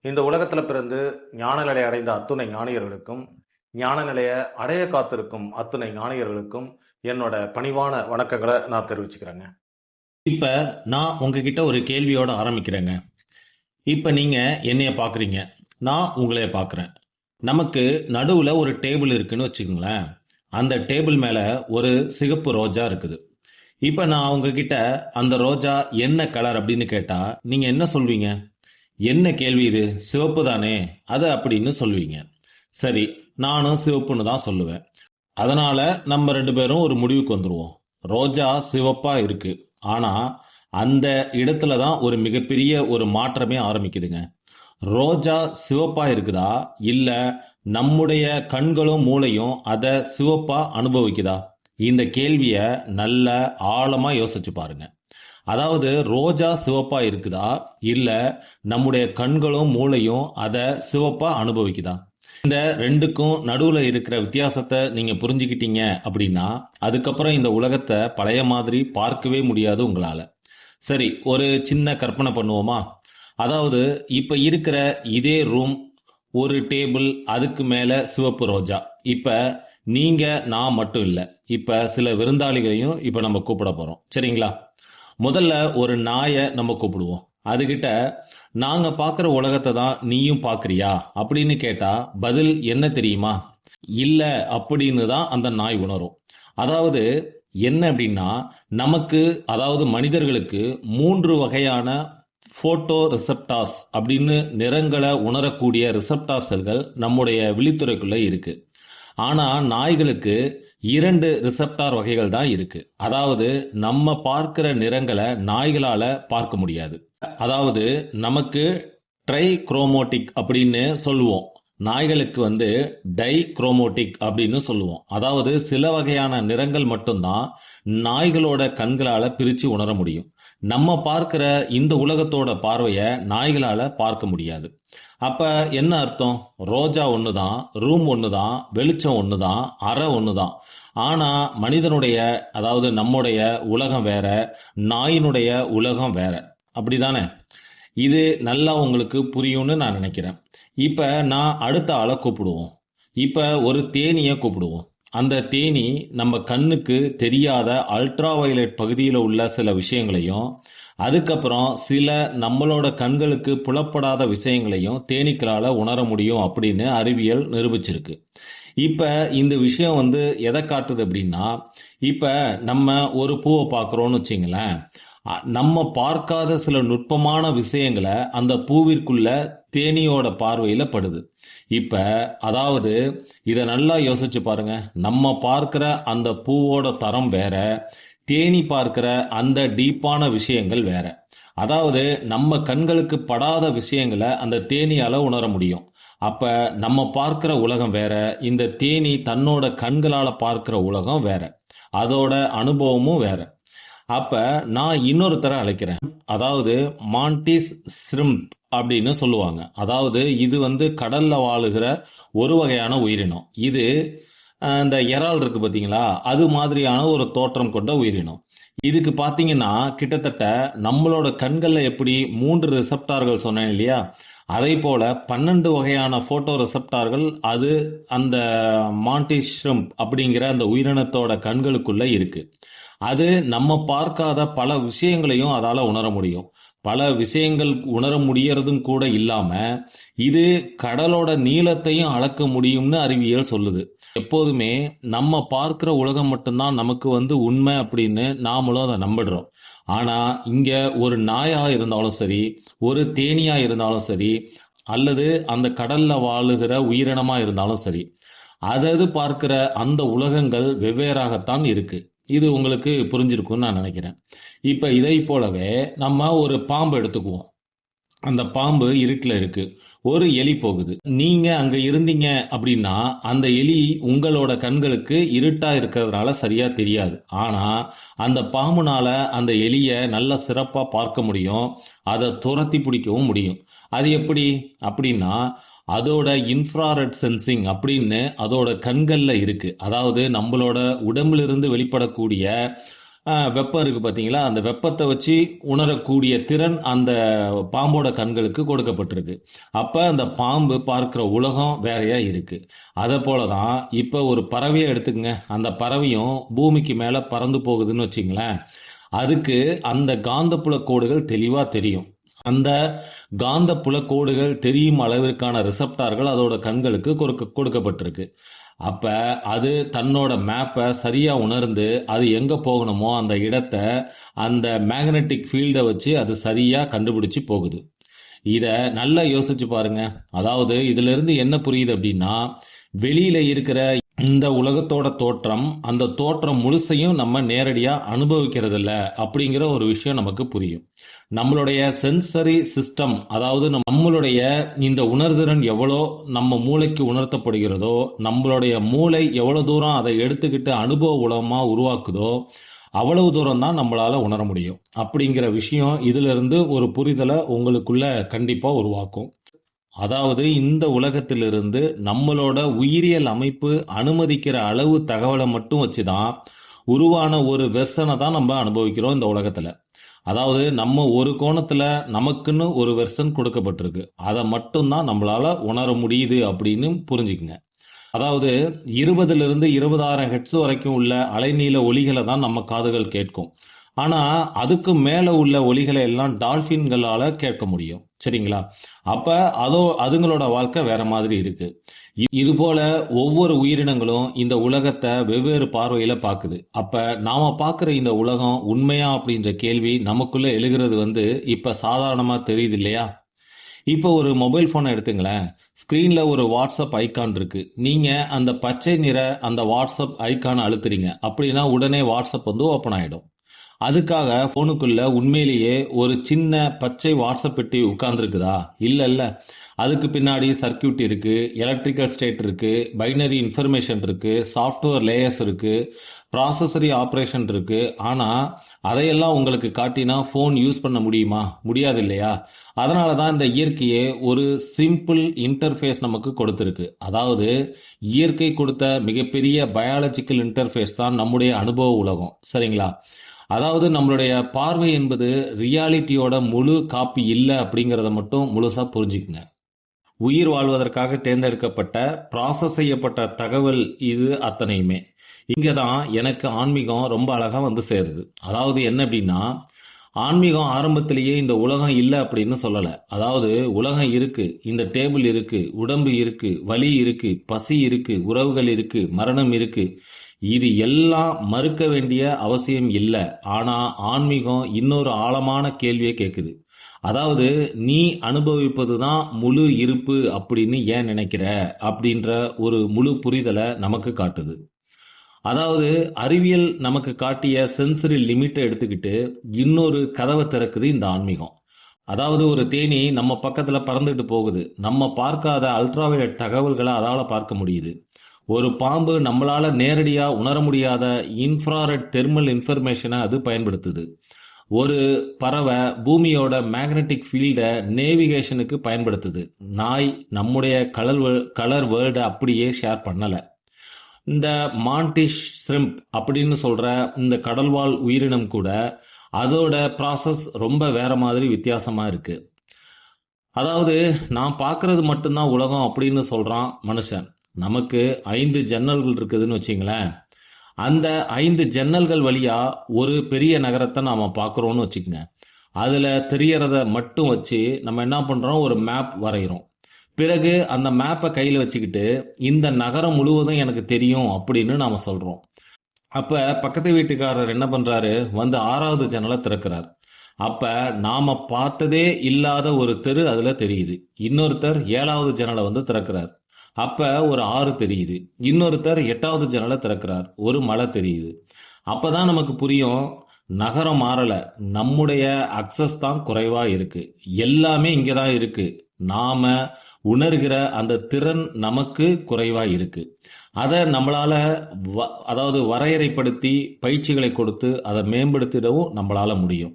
இந்த உலகத்துல பிறந்து ஞான நிலை அடைந்த அத்துணை ஞானியர்களுக்கும், ஞான நிலைய அடைய காத்திருக்கும் அத்துணை ஞானியர்களுக்கும் என்னோட பணிவான வணக்கங்களை நான் தெரிவிச்சுக்கிறேங்க. இப்ப நான் உங்ககிட்ட ஒரு கேள்வியோட ஆரம்பிக்கிறேங்க. இப்ப நீங்க என்னைய பாக்குறீங்க, நான் உங்களைய பாக்குறேன். நமக்கு நடுவுல ஒரு டேபிள் இருக்குன்னு வச்சுக்கோங்களேன். அந்த டேபிள் மேல ஒரு சிகப்பு ரோஜா இருக்குது. இப்ப நான் உங்ககிட்ட அந்த ரோஜா என்ன கலர் அப்படின்னு கேட்டா நீங்க என்ன சொல்வீங்க? என்ன கேள்வி இது, சிவப்பு தானே அது அப்படின்னு சொல்வீங்க. சரி, நானும் சிவப்புன்னு தான் சொல்லுவேன். அதனால நம்ம ரெண்டு பேரும் ஒரு முடிவுக்கு வந்துருவோம். ரோஜா சிவப்பா இருக்கு, ஆனா அந்த இடத்துல தான் ஒரு மிகப்பெரிய ஒரு மாற்றமே ஆரம்பிக்குதுங்க. ரோஜா சிவப்பா இருக்குதா, இல்ல நம்முடைய கண்களும் மூளையும் அதை சிவப்பா அனுபவிக்குதா? இந்த கேள்விய நல்ல ஆழமா யோசிச்சு பாருங்க. அதாவது ரோஜா சிவப்பா இருக்குதா, இல்ல நம்முடைய கண்களும் மூளையும் அதை சிவப்பா அனுபவிக்குதா? இந்த ரெண்டுக்கும் நடுவுல இருக்கிற வித்தியாசத்தை நீங்க புரிஞ்சுக்கிட்டீங்க அப்படின்னா அதுக்கப்புறம் இந்த உலகத்தை பழைய மாதிரி பார்க்கவே முடியாது உங்களால. சரி, ஒரு சின்ன கற்பனை பண்ணுவோமா? அதாவது இப்ப இருக்கிற இதே ரூம், ஒரு டேபிள், அதுக்கு மேல சிவப்பு ரோஜா. இப்ப நீங்க நான் மட்டும் இல்ல, இப்ப சில விருந்தாளிகளையும் இப்ப நம்ம கூப்பிட போறோம், சரிங்களா? முதல்ல ஒரு நாயை நம்ம கூப்பிடுவோம். அதுகிட்ட நாங்க பாக்குற உலகத்தை தான் நீயும் பாக்குறியா அப்படின்னு கேட்டா பதில் என்ன தெரியுமா? இல்ல அப்படின்னு தான் அந்த நாய் உணரும். அதாவது என்ன அப்படின்னா, நமக்கு, அதாவது மனிதர்களுக்கு 3 வகையான போட்டோ ரிசப்டார்ஸ் அப்படின்னு நிறங்களை உணரக்கூடிய ரிசப்டார் செல்கள் நம்முடைய விழித்துறைக்குள்ள இருக்கு. ஆனா நாய்களுக்கு 2 ரிசப்டார் வகைகள் தான் இருக்கு. அதாவது நம்ம பார்க்கிற நிறங்களை நாய்களால பார்க்க முடியாது. அதாவது நமக்கு ட்ரை குரோமோட்டிக் அப்படின்னு சொல்லுவோம், நாய்களுக்கு டை குரோமோட்டிக் அப்படின்னு சொல்லுவோம். அதாவது சில வகையான நிறங்கள் மட்டும்தான் நாய்களோட கண்களால பிரிச்சு உணர முடியும். நம்ம பார்க்கிற இந்த உலகத்தோட பார்வைய நாய்களால பார்க்க முடியாது. அப்ப என்ன அர்த்தம்? ரோஜா ஒண்ணுதான், ரூம் ஒண்ணுதான், வெளிச்சம் ஒண்ணுதான், அறை ஒண்ணுதான். ஆனா மனிதனுடைய, அதாவது நம்முடைய உலகம் வேற, நாயினுடைய உலகம் வேற. அப்படிதானே? இது நல்லா உங்களுக்கு புரியும்னு நான் நினைக்கிறேன். இப்ப நான் அடுத்த ஆளை கூப்பிடுவோம். இப்ப ஒரு தேனியை கூப்பிடுவோம். அந்த தேனி நம்ம கண்ணுக்கு தெரியாத அல்ட்ரா வயலட் பகுதியில் உள்ள சில விஷயங்களையும், அதுக்கப்புறம் சில நம்மளோட கண்களுக்கு புலப்படாத விஷயங்களையும் தேனீக்களால உணர முடியும் அப்படின்னு அறிவியல் நிரூபிச்சிருக்கு. இப்ப இந்த விஷயம் எதை காட்டுது அப்படின்னா, இப்ப நம்ம ஒரு பூவை பார்க்கிறோம்னு வச்சுங்களேன், நம்ம பார்க்காத சில நுட்பமான விஷயங்களை அந்த பூவிற்குள்ள தேனியோட பார்வையில படுது. இப்ப அதாவது இத நல்லா யோசிச்சு பாருங்க. நம்ம பார்க்கிற அந்த பூவோட தரம் வேற, தேனி பார்க்கிற அந்த டீப்பான விஷயங்கள் வேற. அதாவது நம்ம கண்களுக்கு படாத விஷயங்களை அந்த தேனியால உணர முடியும். அப்ப நம்ம பார்க்கிற உலகம் வேற, இந்த தேனி தன்னோட கண்களால பார்க்கிற உலகம் வேற, அதோட அனுபவமும் வேற. அப்ப நான் இன்னொருத்தரை அழைக்கிறேன். அதாவது மான்டிஸ் ஷ்ரிம்ப் அப்படின்னு சொல்லுவாங்க. அதாவது இது கடல்ல வாழுகிற ஒரு வகையான உயிரினம். இது இந்த இறால் இருக்கு பாத்தீங்களா, அது மாதிரியான ஒரு தோற்றம் கொண்ட உயிரினம். இதுக்கு பாத்தீங்கன்னா கிட்டத்தட்ட நம்மளோட கண்கள்ல எப்படி 3 ரிசப்டார்கள் சொன்னேன் இல்லையா, அதை போல 12 வகையான போட்டோ ரிசப்டார்கள் அது அந்த மான்டிஸ் ஷ்ரிம்ப் அப்படிங்கிற அந்த உயிரினத்தோட கண்களுக்குள்ள இருக்கு. அது நம்ம பார்க்காத பல விஷயங்களையும் அதால உணர முடியும். பல விஷயங்கள் உணர முடியறதும் கூட இல்லாம இது கடலோட நீளத்தையும் அளக்க முடியும்னு அறிவியல் சொல்லுது. எப்போதுமே நம்ம பார்க்கிற உலகம் மட்டும்தான் நமக்கு உண்மை அப்படின்னு நாமளும் அதை நம்பிடுறோம். ஆனா இங்க ஒரு நாயா இருந்தாலும் சரி, ஒரு தேனியா இருந்தாலும் சரி, அல்லது அந்த கடல்ல வாழுகிற உயிரினமா இருந்தாலும் சரி, அதது பார்க்கிற அந்த உலகங்கள் வெவ்வேறாகத்தான் இருக்கு. இது உங்களுக்கு புரிஞ்சிருக்கும்னு நான் நினைக்கிறேன். இப்ப இதை போலவே நம்ம ஒரு பாம்பு எடுத்துக்குவோம். அந்த பாம்பு இருட்டில் இருக்கு, ஒரு எலி போகுது. நீங்க அங்க இருந்தீங்க அப்படின்னா அந்த எலி உங்களோட கண்களுக்கு இருட்டா இருக்கிறதுனால சரியா தெரியாது. ஆனா அந்த பாம்புனால அந்த எலிய நல்ல சிறப்பா பார்க்க முடியும், அதை துரத்தி பிடிக்கவும் முடியும். அது எப்படி அப்படின்னா, அதோட இன்ஃப்ராரெட் சென்சிங் அப்படின்னு அதோட கண்கள்ல இருக்கு. அதாவது நம்மளோட உடம்புல இருந்து வெளிப்படக்கூடிய வெப்பம் இருக்கு பார்த்தீங்களா, அந்த வெப்பத்தை வச்சு உணரக்கூடிய திறன் அந்த பாம்போட கண்களுக்கு கொடுக்கப்பட்டிருக்கு. அப்ப அந்த பாம்பு பார்க்கிற உலகம் வேறையா இருக்கு. அதை போல தான் இப்ப ஒரு பறவையை எடுத்துக்கங்க. அந்த பறவையும் பூமிக்கு மேல பறந்து போகுதுன்னு வச்சுங்களேன். அதுக்கு அந்த காந்தப்புல கோடுகள் தெளிவா தெரியும். அந்த காந்த புலக்கோடுகள் தெரியும் அளவிற்கான ரிசப்டார்கள் அதோட கண்களுக்கு கொடுக்கப்பட்டிருக்கு. அப்ப அது தன்னோட மேப்பை சரியா உணர்ந்து அது எங்க போகணுமோ அந்த இடத்தை அந்த மேக்னெட்டிக் ஃபீல்டை வச்சு அது சரியா கண்டுபிடிச்சு போகுது. இத நல்லா யோசிச்சு பாருங்க. அதாவது இதுல இருந்து என்ன புரியுது அப்படின்னா, வெளியில இருக்கிற இந்த உலகத்தோட தோற்றம், அந்த தோற்றம் முழுசையும் நம்ம நேரடியா அனுபவிக்கிறது இல்ல அப்படிங்கிற ஒரு விஷயம் நமக்கு புரியும். நம்மளுடைய சென்சரி சிஸ்டம், அதாவது நம்மளுடைய இந்த உணர்திறன் எவ்வளோ நம்ம மூளைக்கு உணர்த்தப்படுகிறதோ, நம்மளுடைய மூளை எவ்வளவு தூரம் அதை எடுத்துக்கிட்டு அனுபவ உலகமா உருவாக்குதோ, அவ்வளவு தூரம் தான் நம்மளால உணர முடியும். அப்படிங்கிற விஷயம் இதுல இருந்து ஒரு புரிதலை உங்களுக்குள்ள கண்டிப்பா உருவாக்கும். அதாவது இந்த உலகத்திலிருந்து நம்மளோட உயிரியல் அமைப்பு அனுமதிக்கிற அளவு தகவலை மட்டும் வச்சுதான் உருவான ஒரு வெர்சனை தான் நம்ம அனுபவிக்கிறோம் இந்த உலகத்துல. அதாவது நம்ம ஒரு கோணத்துல நமக்குன்னு ஒரு வெர்சன் கொடுக்கப்பட்டிருக்கு, அதை மட்டும்தான் நம்மளால உணர முடியுது அப்படின்னு புரிஞ்சுக்குங்க. அதாவது 20 to 20,000 ஹெட்ஸ் வரைக்கும் உள்ள அலைநீள ஒலிகளை தான் நம்ம காதுகள் கேட்கும். ஆனா அதுக்கு மேல உள்ள ஒலிகளை எல்லாம் டால்பின்களால கேட்க முடியும். சரிங்களா? அப்ப அதுங்களோட வாழ்க்கை வேற மாதிரி இருக்கு. இது போல ஒவ்வொரு உயிரினங்களும் இந்த உலகத்தை வெவ்வேறு பார்வையில பாக்குது. அப்ப நாம பாக்குற இந்த உலகம் உண்மையா அப்படின்ற கேள்வி நமக்குள்ள எழுகிறது இப்ப சாதாரணமா தெரியுது இல்லையா? இப்போ ஒரு மொபைல் போனை எடுத்துங்களேன். ஸ்கிரீன்ல ஒரு வாட்ஸ்அப் ஐகான் இருக்கு. நீங்க அந்த பச்சை நிற அந்த வாட்ஸ்அப் ஐகானை அழுத்துறீங்க அப்படின்னா உடனே வாட்ஸ்அப் ஓபன் ஆயிடும். அதுக்காக போனுக்குள்ள உண்மையிலேயே ஒரு சின்ன பச்சை வாட்ஸ்அப் பெட்டி உட்கார்ந்துருக்குதா? இல்ல. அதுக்கு பின்னாடி சர்க்கியூட் இருக்கு, எலக்ட்ரிக்கல் ஸ்டேட் இருக்கு, பைனரி இன்ஃபர்மேஷன் இருக்கு, சாஃப்ட்வேர் லேயர்ஸ் இருக்கு, ப்ராசஸரி ஆப்ரேஷன் இருக்கு. ஆனா அதையெல்லாம் உங்களுக்கு காட்டினா போன் யூஸ் பண்ண முடியுமா? முடியாது இல்லையா? அதனால தான் இந்த இயற்கையே ஒரு சிம்பிள் இன்டர்ஃபேஸ் நமக்கு கொடுத்திருக்கு. அதாவது இயற்கை கொடுத்த மிகப்பெரிய பயாலஜிக்கல் இன்டர்ஃபேஸ் தான் நம்முடைய அனுபவ உலகம். சரிங்களா? அதாவது நம்மளுடைய பார்வை என்பது ரியாலிட்டியோட முழு காப்பி இல்லை அப்படிங்கிறத மட்டும் முழுசா புரிஞ்சுக்குங்க. உயிர் வாழ்வதற்காக தேர்ந்தெடுக்கப்பட்ட ப்ராசஸ் செய்யப்பட்ட தகவல் இது அத்தனையுமே. இங்கே தான் எனக்கு ஆன்மீகம் ரொம்ப அழகாக சேருது. அதாவது என்ன அப்படின்னா, ஆன்மீகம் ஆரம்பத்திலேயே இந்த உலகம் இல்லை அப்படின்னு சொல்லலை. அதாவது உலகம் இருக்கு, இந்த டேபிள் இருக்கு, உடம்பு இருக்கு, வலி இருக்கு, பசி இருக்கு, உறவுகள் இருக்கு, மரணம் இருக்கு. இது எல்லாம் மறுக்க வேண்டிய அவசியம் இல்லை. ஆனா ஆன்மீகம் இன்னொரு ஆழமான கேள்வியை கேட்குது. அதாவது நீ அனுபவிப்பது தான் முழு இருப்பு அப்படின்னு ஏன் நினைக்கிற அப்படின்ற ஒரு முழு புரிதலை நமக்கு காட்டுது. அதாவது அறிவியல் நமக்கு காட்டிய சென்சரி லிமிட்டை எடுத்துக்கிட்டு இன்னொரு கதவை திறக்குது இந்த ஆன்மீகம். அதாவது ஒரு தேனி நம்ம பக்கத்துல பறந்துட்டு போகுது. நம்ம பார்க்காத அல்ட்ராவயலட் தகவல்களை அதால பார்க்க முடியுது. ஒரு பாம்பு நம்மளால நேரடியா உணர முடியாத இன்ஃப்ராரெட் தெர்மல் இன்ஃபர்மேஷனை அது பயன்படுத்துது. ஒரு பறவை பூமியோட மேக்னெட்டிக் ஃபீல்டை நேவிகேஷனுக்கு பயன்படுத்துது. நாய் நம்முடைய கலர் வேர்ல்டை அப்படியே ஷேர் பண்ணல. இந்த மான்டிஷ் ஷ்ரிம்ப் அப்படின்னு சொல்ற இந்த கடல்வாழ் உயிரினம் கூட அதோட ப்ராசஸ் ரொம்ப வேற மாதிரி வித்தியாசமா இருக்கு. அதாவது நான் பார்க்கறது மட்டும்தான் உலகம் அப்படின்னு சொல்றான் மனுஷன். நமக்கு 5 ஜன்னல்கள் இருக்குதுன்னு வச்சுங்களேன். அந்த 5 ஜன்னல்கள் வழியா ஒரு பெரிய நகரத்தை நாம பார்க்குறோம்னு வச்சுக்கோங்க. அதுல தெரியறத மட்டும் வச்சு நம்ம என்ன பண்றோம், ஒரு மேப் வரைகிறோம். பிறகு அந்த மேப்பை கையில் வச்சுக்கிட்டு இந்த நகரம் முழுவதும் எனக்கு தெரியும் அப்படின்னு நாம சொல்றோம். அப்ப பக்கத்து வீட்டுக்காரர் என்ன பண்றாரு, 6வது ஜன்னலை திறக்கிறார். அப்ப நாம பார்த்ததே இல்லாத ஒரு தெரு அதுல தெரியுது. இன்னொருத்தர் 7வது ஜன்னலை திறக்கிறார். அப்ப ஒரு ஆறு தெரியுது. இன்னொருத்தர் 8வது ஜன்னலை திறக்கிறார். ஒரு மலை தெரியுது. அப்பதான் நமக்கு புரியும், நகரம் மாறல, நம்முடைய அக்சஸ் தான் குறைவா இருக்கு. எல்லாமே இங்கதான் இருக்கு. நாம உணர்கிற அந்த திறன் நமக்கு குறைவா இருக்கு. அதை நம்மளால அதாவது வரையறைப்படுத்தி பயிற்சிகளை கொடுத்து அதை மேம்படுத்திடவும் நம்மளால முடியும்.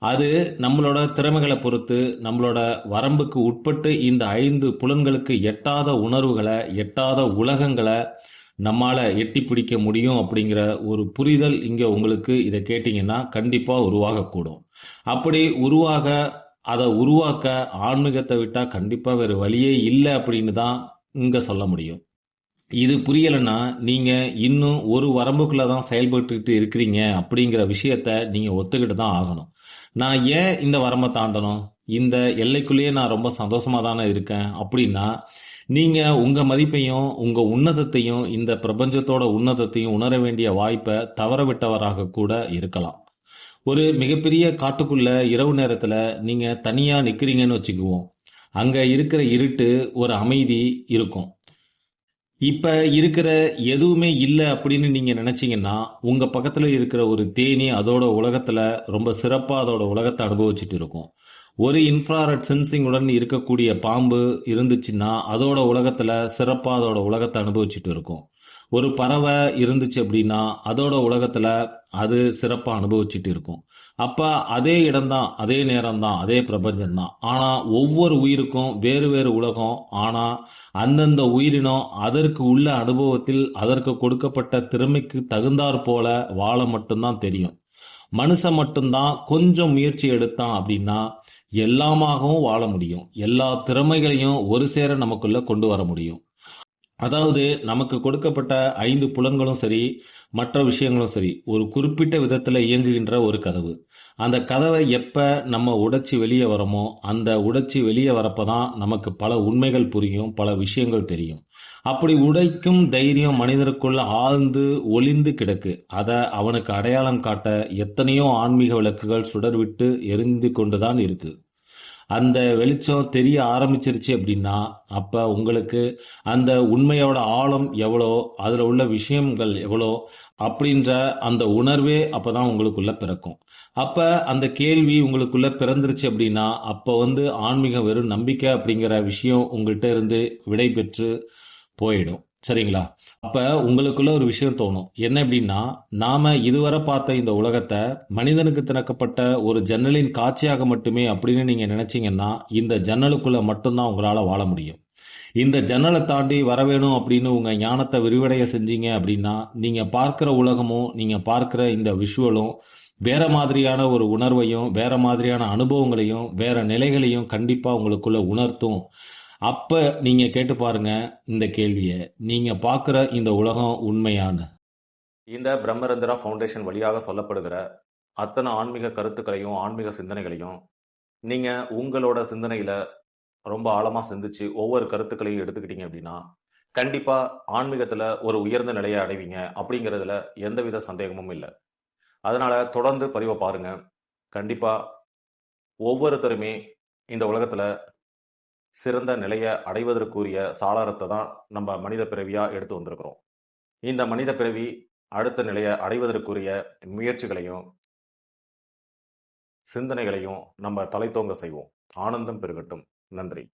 அது நம்மளோட திறமைகளை பொறுத்து, நம்மளோட வரம்புக்கு உட்பட்டு இந்த 5 புலன்களுக்கு எட்டாத உணர்வுகளை, எட்டாத உலகங்களை நம்மால் எட்டி பிடிக்க முடியும் அப்படிங்கிற ஒரு புரிதல் இங்கே உங்களுக்கு இதை கேட்டிங்கன்னா கண்டிப்பாக உருவாகக்கூடும். அப்படி அதை உருவாக்க ஆன்மீகத்தை விட்டால் கண்டிப்பாக வேறு வழியே இல்லை அப்படின்னு தான் இங்கே சொல்ல முடியும். இது புரியலைன்னா நீங்கள் இன்னும் ஒரு வரம்புக்குள்ளே தான் செயல்பட்டுக்கிட்டு இருக்கிறீங்க அப்படிங்கிற விஷயத்த நீங்கள் ஒத்துக்கிட்டு தான் ஆகணும். நான் ஏன் இந்த வரம்பை தாண்டணும், இந்த எல்லைக்குள்ளேயே நான் ரொம்ப சந்தோஷமாக தானே இருக்கேன் அப்படின்னா, நீங்கள் உங்கள் மதிப்பையும் உங்கள் உன்னதத்தையும் இந்த பிரபஞ்சத்தோட உன்னதத்தையும் உணர வேண்டிய வாய்ப்பை தவற விட்டவராக கூட இருக்கலாம். ஒரு மிகப்பெரிய காட்டுக்குள்ள இரவு நேரத்தில் நீங்கள் தனியாக நிற்கிறீங்கன்னு வச்சுக்குவோம். அங்கே இருக்கிற இருட்டு ஒரு அமைதி இருக்கும். இப்போ இருக்கிற எதுவுமே இல்லை அப்படின்னு நீங்கள் நினச்சிங்கன்னா, உங்கள் பக்கத்தில் இருக்கிற ஒரு தேனி அதோட உலகத்தில் ரொம்ப சிறப்பாக அதோட உலகத்தை அனுபவிச்சுட்டு இருக்கும். ஒரு இன்ஃப்ராரெட் சென்சிங்குடன் இருக்கக்கூடிய பாம்பு இருந்துச்சுன்னா அதோட உலகத்தில் சிறப்பாக அதோட உலகத்தை அனுபவிச்சுட்டு இருக்கும். ஒரு பறவை இருந்துச்சு அப்படின்னா அதோட உலகத்தில் அது சிறப்பாக அனுபவிச்சுட்டு இருக்கும். அப்போ அதே இடம்தான், அதே நேரம்தான், அதே பிரபஞ்சம்தான். ஆனால் ஒவ்வொரு உயிருக்கும் வேறு வேறு உலகம். ஆனால் அந்தந்த உயிரினம் அதற்கு உள்ள அனுபவத்தில் அதற்கு கொடுக்கப்பட்ட திறமைக்கு தகுந்தாற் போல வாழ மட்டும்தான் தெரியும். மனுஷன் மட்டும்தான் கொஞ்சம் முயற்சி எடுத்தான் அப்படின்னா எல்லாமாகவும் வாழ முடியும். எல்லா திறமைகளையும் ஒரு சேர நமக்குள்ள கொண்டு வர முடியும். அதாவது நமக்கு கொடுக்கப்பட்ட 5 புலன்களும் சரி, மற்ற விஷயங்களும் சரி, ஒரு குறிப்பிட்ட விதத்தில் இயங்குகின்ற ஒரு கதவு. அந்த கதவை எப்போ நம்ம உடைச்சி வெளியே வரோமோ, அந்த உடைச்சி வெளியே வரப்போ தான் நமக்கு பல உண்மைகள் புரியும், பல விஷயங்கள் தெரியும். அப்படி உடைக்கும் தைரியம் மனிதருக்குள்ள ஆழ்ந்து ஒளிந்து கிடக்கு. அதை அவனுக்கு அடையாளம் காட்ட எத்தனையோ ஆன்மீக விளக்குகள் சுடர்விட்டு எரிந்து கொண்டுதான் இருக்கு. அந்த வெளிச்சம் தெரிய ஆரம்பிச்சிருச்சு அப்படின்னா அப்போ உங்களுக்கு அந்த உண்மையோட ஆழம் எவ்வளோ, அதில் உள்ள விஷயங்கள் எவ்வளோ அப்படின்ற அந்த உணர்வே அப்போ தான் உங்களுக்குள்ள பிறக்கும். அப்போ அந்த கேள்வி உங்களுக்குள்ள பிறந்துருச்சு அப்படின்னா அப்போ ஆன்மீகம் வெறும் நம்பிக்கை அப்படிங்கிற விஷயம் உங்கள்கிட்ட இருந்து விடை பெற்று போயிடும். சரிங்களா? அப்ப உங்களுக்குள்ள ஒரு விஷயம் தோணும். என்ன அப்படின்னா, நாம இதுவரை பார்த்த இந்த உலகத்தை மனிதனுக்கு திறக்கப்பட்ட ஒரு ஜன்னலின் காட்சியாக மட்டுமே அப்படின்னு நீங்க நினைச்சீங்கன்னா, இந்த ஜன்னலுக்குள்ள மட்டும்தான் உங்களால வாழ முடியும். இந்த ஜன்னலை தாண்டி வர வேணும் அப்படின்னு உங்க ஞானத்தை விரிவடைய செஞ்சீங்க அப்படின்னா, நீங்க பார்க்கிற உலகமும் நீங்க பார்க்கிற இந்த விஷுவலும் வேற மாதிரியான ஒரு உணர்வையும் வேற மாதிரியான அனுபவங்களையும் வேற நிலைகளையும் கண்டிப்பா உங்களுக்குள்ள உணர்த்தும். அப்ப நீங்க கேட்டு பாருங்க இந்த கேள்வியை, நீங்க பார்க்குற இந்த உலகம் உண்மையான? இந்த பிரம்மரந்திரா ஃபவுண்டேஷன் வழியாக சொல்லப்படுகிற அத்தனை ஆன்மீக கருத்துக்களையும் ஆன்மீக சிந்தனைகளையும் நீங்கள் உங்களோட சிந்தனையில் ரொம்ப ஆழமாக சிந்திச்சு ஒவ்வொரு கருத்துக்களையும் எடுத்துக்கிட்டீங்க அப்படின்னா கண்டிப்பாக ஆன்மீகத்தில் ஒரு உயர்ந்த நிலையை அடைவீங்க அப்படிங்கிறதுல எந்தவித சந்தேகமும் இல்லை. அதனால் தொடர்ந்து பதிவை பாருங்கள். கண்டிப்பாக ஒவ்வொருத்தருமே இந்த உலகத்தில் சிறந்த நிலையை அடைவதற்குரிய சாளரத்தை தான் நம்ம மனித பிறவியாக எடுத்து வந்திருக்கிறோம். இந்த மனித பிறவி அடுத்த நிலையை அடைவதற்குரிய முயற்சிகளையும் சிந்தனைகளையும் நம்ம தலைத்தோங்க செய்வோம். ஆனந்தம் பெருகட்டும். நன்றி.